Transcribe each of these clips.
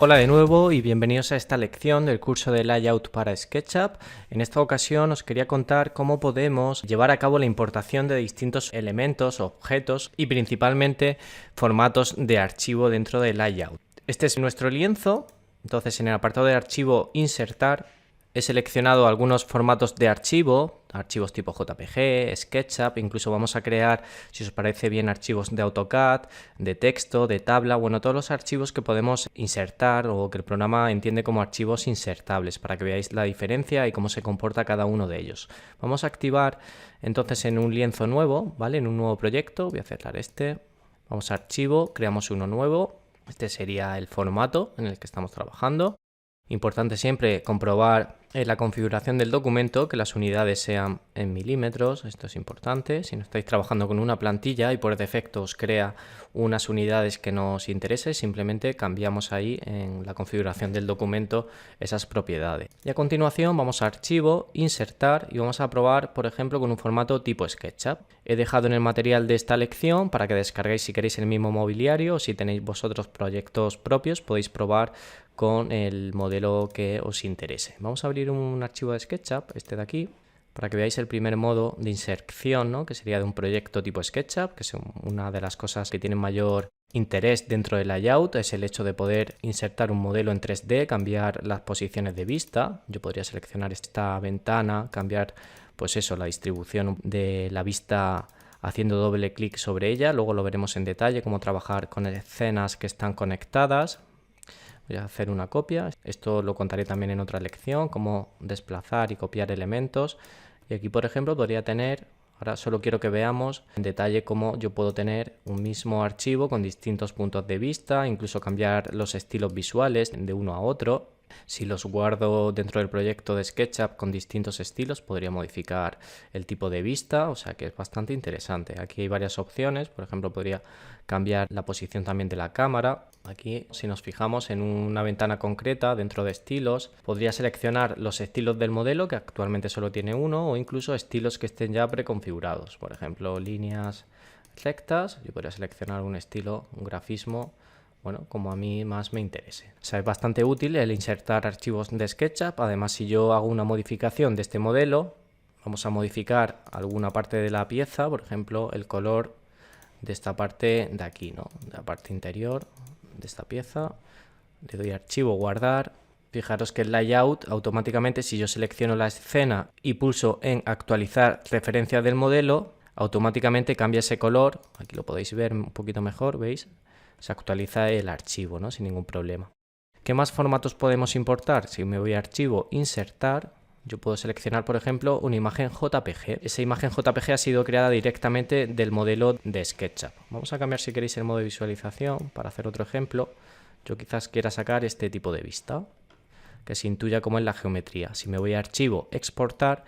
Hola de nuevo y bienvenidos a esta lección del curso de Layout para SketchUp. En esta ocasión os quería contar cómo podemos llevar a cabo la importación de distintos elementos, objetos y principalmente formatos de archivo dentro de Layout. Este es nuestro lienzo, entonces en el apartado de archivo insertar he seleccionado algunos formatos de archivo, archivos tipo JPG, SketchUp, incluso vamos a crear, si os parece bien, archivos de AutoCAD, de texto, de tabla, bueno, todos los archivos que podemos insertar o que el programa entiende como archivos insertables para que veáis la diferencia y cómo se comporta cada uno de ellos. Vamos a activar entonces en un lienzo nuevo, ¿vale? En un nuevo proyecto, voy a cerrar este, vamos a archivo, creamos uno nuevo, este sería el formato en el que estamos trabajando. Importante siempre comprobar en la configuración del documento que las unidades sean en milímetros, esto es importante. Si no estáis trabajando con una plantilla y por defecto os crea unas unidades que no os interese, simplemente cambiamos ahí en la configuración del documento esas propiedades. Y a continuación vamos a archivo, insertar y vamos a probar, por ejemplo, con un formato tipo SketchUp. He dejado en el material de esta lección para que descarguéis si queréis el mismo mobiliario o si tenéis vosotros proyectos propios podéis probar con el modelo que os interese. Vamos a abrir un archivo de SketchUp, este de aquí, para que veáis el primer modo de inserción, ¿no? Que sería de un proyecto tipo SketchUp, que es una de las cosas que tienen mayor interés dentro del layout, es el hecho de poder insertar un modelo en 3D, cambiar las posiciones de vista. Yo podría seleccionar esta ventana, cambiar pues eso, la distribución de la vista haciendo doble clic sobre ella. Luego lo veremos en detalle, cómo trabajar con escenas que están conectadas. Voy a hacer una copia, esto lo contaré también en otra lección, cómo desplazar y copiar elementos. Y aquí, por ejemplo, podría tener, ahora solo quiero que veamos en detalle cómo yo puedo tener un mismo archivo con distintos puntos de vista, incluso cambiar los estilos visuales de uno a otro. Si los guardo dentro del proyecto de SketchUp con distintos estilos, podría modificar el tipo de vista, o sea que es bastante interesante. Aquí hay varias opciones, por ejemplo, podría cambiar la posición también de la cámara. Aquí, si nos fijamos en una ventana concreta dentro de estilos, podría seleccionar los estilos del modelo, que actualmente solo tiene uno, o incluso estilos que estén ya preconfigurados. Por ejemplo, líneas rectas, yo podría seleccionar un estilo, un grafismo, bueno, como a mí más me interese. O sea, es bastante útil el insertar archivos de SketchUp. Además, si yo hago una modificación de este modelo, vamos a modificar alguna parte de la pieza, por ejemplo, el color de esta parte de aquí, ¿no? De la parte interior de esta pieza. Le doy archivo, guardar. Fijaros que el layout automáticamente, si yo selecciono la escena y pulso en actualizar referencia del modelo, automáticamente cambia ese color. Aquí lo podéis ver un poquito mejor, ¿veis? Se actualiza el archivo, ¿no? Sin ningún problema. ¿Qué más formatos podemos importar? Si me voy a archivo, insertar, yo puedo seleccionar, por ejemplo, una imagen JPG. Esa imagen JPG ha sido creada directamente del modelo de SketchUp. Vamos a cambiar, si queréis, el modo de visualización para hacer otro ejemplo. Yo quizás quiera sacar este tipo de vista, que se intuya como en la geometría. Si me voy a archivo, exportar,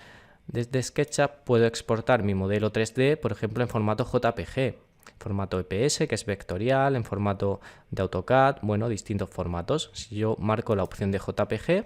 desde SketchUp puedo exportar mi modelo 3D, por ejemplo, en formato JPG. Formato EPS, que es vectorial, en formato de AutoCAD, bueno, distintos formatos. Si yo marco la opción de JPG,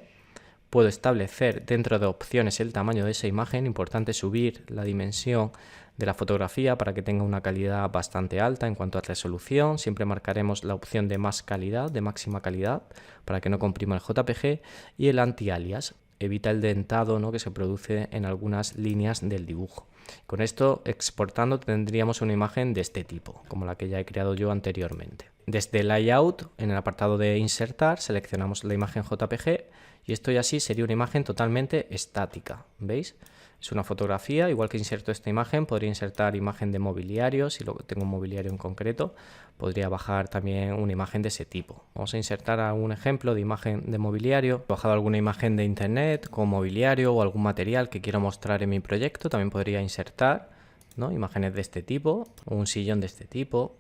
puedo establecer dentro de opciones el tamaño de esa imagen. Importante subir la dimensión de la fotografía para que tenga una calidad bastante alta en cuanto a resolución. Siempre marcaremos la opción de más calidad, de máxima calidad, para que no comprima el JPG. Y el anti-alias, evita el dentado, ¿no?, que se produce en algunas líneas del dibujo. Con esto, exportando, tendríamos una imagen de este tipo, como la que ya he creado yo anteriormente. Desde Layout, en el apartado de Insertar, seleccionamos la imagen JPG y esto ya sí sería una imagen totalmente estática, ¿veis? Es una fotografía, igual que inserto esta imagen, podría insertar imagen de mobiliario, si tengo un mobiliario en concreto, podría bajar también una imagen de ese tipo. Vamos a insertar algún ejemplo de imagen de mobiliario. He bajado alguna imagen de internet con mobiliario o algún material que quiero mostrar en mi proyecto, también podría insertar, ¿no?, imágenes de este tipo, o un sillón de este tipo.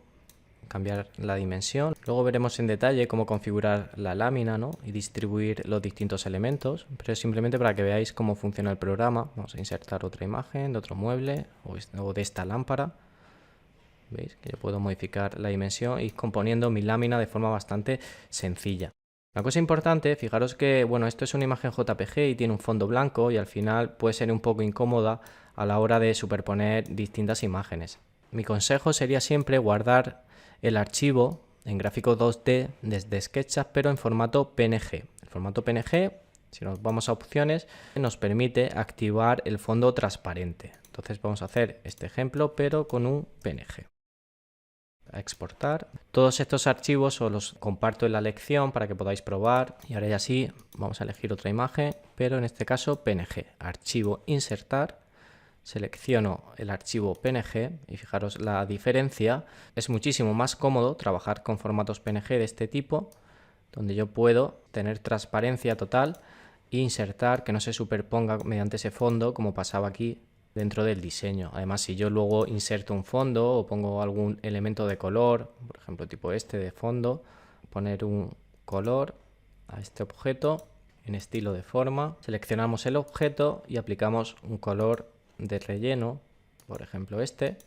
Cambiar la dimensión. Luego veremos en detalle cómo configurar la lámina, ¿no?, y distribuir los distintos elementos, pero es simplemente para que veáis cómo funciona el programa. Vamos a insertar otra imagen de otro mueble o de esta lámpara. ¿Veis? Que yo puedo modificar la dimensión y ir componiendo mi lámina de forma bastante sencilla. Una cosa importante, fijaros que, bueno, esto es una imagen JPG y tiene un fondo blanco y al final puede ser un poco incómoda a la hora de superponer distintas imágenes. Mi consejo sería siempre guardar el archivo en gráfico 2D desde SketchUp, pero en formato PNG. El formato PNG, si nos vamos a opciones, nos permite activar el fondo transparente. Entonces vamos a hacer este ejemplo, pero con un PNG. A exportar. Todos estos archivos os los comparto en la lección para que podáis probar. Y ahora ya sí, vamos a elegir otra imagen, pero en este caso PNG. Archivo, insertar. Selecciono el archivo PNG y fijaros la diferencia. Es muchísimo más cómodo trabajar con formatos PNG de este tipo, donde yo puedo tener transparencia total e insertar que no se superponga mediante ese fondo como pasaba aquí dentro del diseño. Además, si yo luego inserto un fondo o pongo algún elemento de color, por ejemplo tipo este de fondo, poner un color a este objeto en estilo de forma, seleccionamos el objeto y aplicamos un color de relleno, por ejemplo este,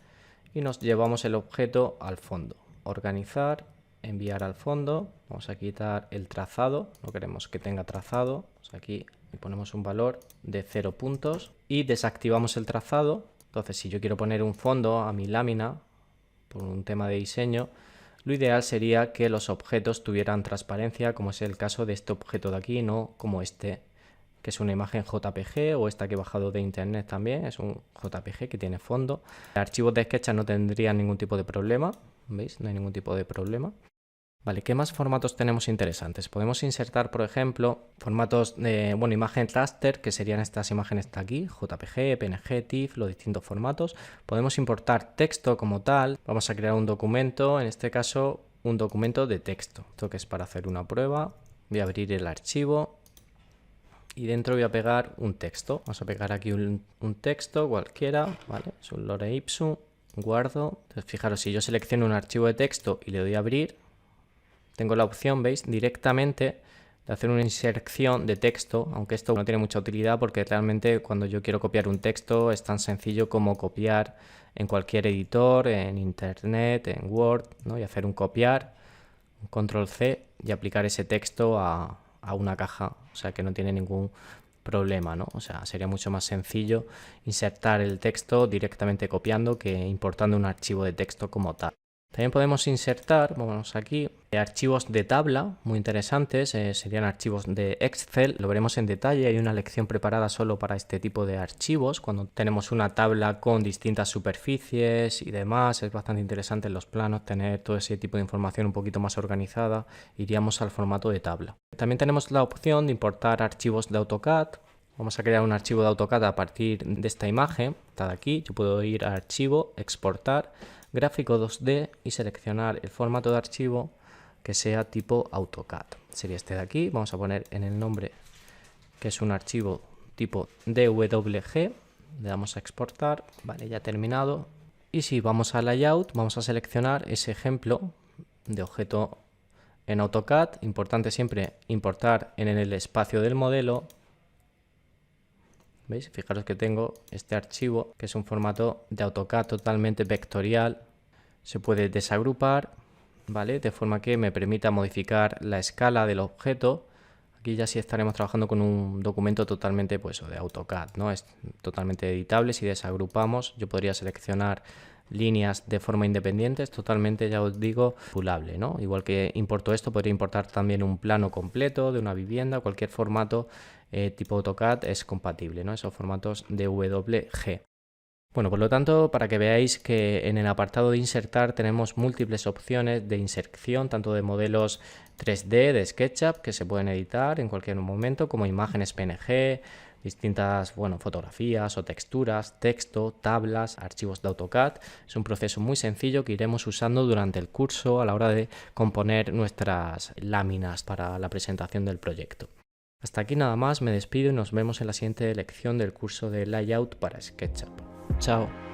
y nos llevamos el objeto al fondo. Organizar, enviar al fondo, vamos a quitar el trazado, no queremos que tenga trazado, aquí y ponemos un valor de 0 puntos y desactivamos el trazado. Entonces, si yo quiero poner un fondo a mi lámina por un tema de diseño, lo ideal sería que los objetos tuvieran transparencia, como es el caso de este objeto de aquí, no como este, que es una imagen JPG, o esta que he bajado de internet también, es un JPG que tiene fondo. Archivos de SketchUp no tendrían ningún tipo de problema, ¿veis? No hay ningún tipo de problema. Vale, ¿qué más formatos tenemos interesantes? Podemos insertar, por ejemplo, formatos de, imagen raster, que serían estas imágenes de aquí, JPG, PNG, TIFF, los distintos formatos. Podemos importar texto como tal. Vamos a crear un documento, en este caso, un documento de texto. Esto que es para hacer una prueba. Voy a abrir el archivo y dentro voy a pegar un texto. Vamos a pegar aquí un texto cualquiera, ¿vale? Es un lore ipsum, guardo. Entonces, fijaros, si yo selecciono un archivo de texto y le doy a abrir, tengo la opción, ¿veis? Directamente de hacer una inserción de texto, aunque esto no tiene mucha utilidad porque realmente cuando yo quiero copiar un texto es tan sencillo como copiar en cualquier editor, en internet, en Word, ¿no? Y hacer un copiar, un control C y aplicar ese texto a una caja, o sea que no tiene ningún problema, ¿no? O sea, sería mucho más sencillo insertar el texto directamente copiando que importando un archivo de texto como tal. También podemos insertar, vamos aquí, archivos de tabla, muy interesantes, serían archivos de Excel, lo veremos en detalle, hay una lección preparada solo para este tipo de archivos, cuando tenemos una tabla con distintas superficies y demás, es bastante interesante en los planos tener todo ese tipo de información un poquito más organizada, iríamos al formato de tabla. También tenemos la opción de importar archivos de AutoCAD. Vamos a crear un archivo de AutoCAD a partir de esta imagen, está de aquí, yo puedo ir a archivo, exportar, gráfico 2D y seleccionar el formato de archivo que sea tipo AutoCAD. Sería este de aquí, vamos a poner en el nombre que es un archivo tipo DWG, le damos a exportar, vale, ya terminado. Y si vamos a Layout, vamos a seleccionar ese ejemplo de objeto en AutoCAD, importante siempre importar en el espacio del modelo. ¿Veis? Fijaros que tengo este archivo, que es un formato de AutoCAD totalmente vectorial. Se puede desagrupar, ¿vale? De forma que me permita modificar la escala del objeto. Aquí ya sí estaremos trabajando con un documento totalmente pues, de AutoCAD, ¿no? Es totalmente editable. Si desagrupamos, yo podría seleccionar líneas de forma independiente, es totalmente, ya os digo, manipulable, ¿no? Igual que importo esto, podría importar también un plano completo de una vivienda, cualquier formato tipo AutoCAD es compatible, ¿no? Esos formatos DWG. Bueno, por lo tanto, para que veáis que en el apartado de insertar tenemos múltiples opciones de inserción, tanto de modelos 3D de SketchUp que se pueden editar en cualquier momento, como imágenes PNG, distintas fotografías o texturas, texto, tablas, archivos de AutoCAD. Es un proceso muy sencillo que iremos usando durante el curso a la hora de componer nuestras láminas para la presentación del proyecto. Hasta aquí nada más, me despido y nos vemos en la siguiente lección del curso de Layout para SketchUp. Chao.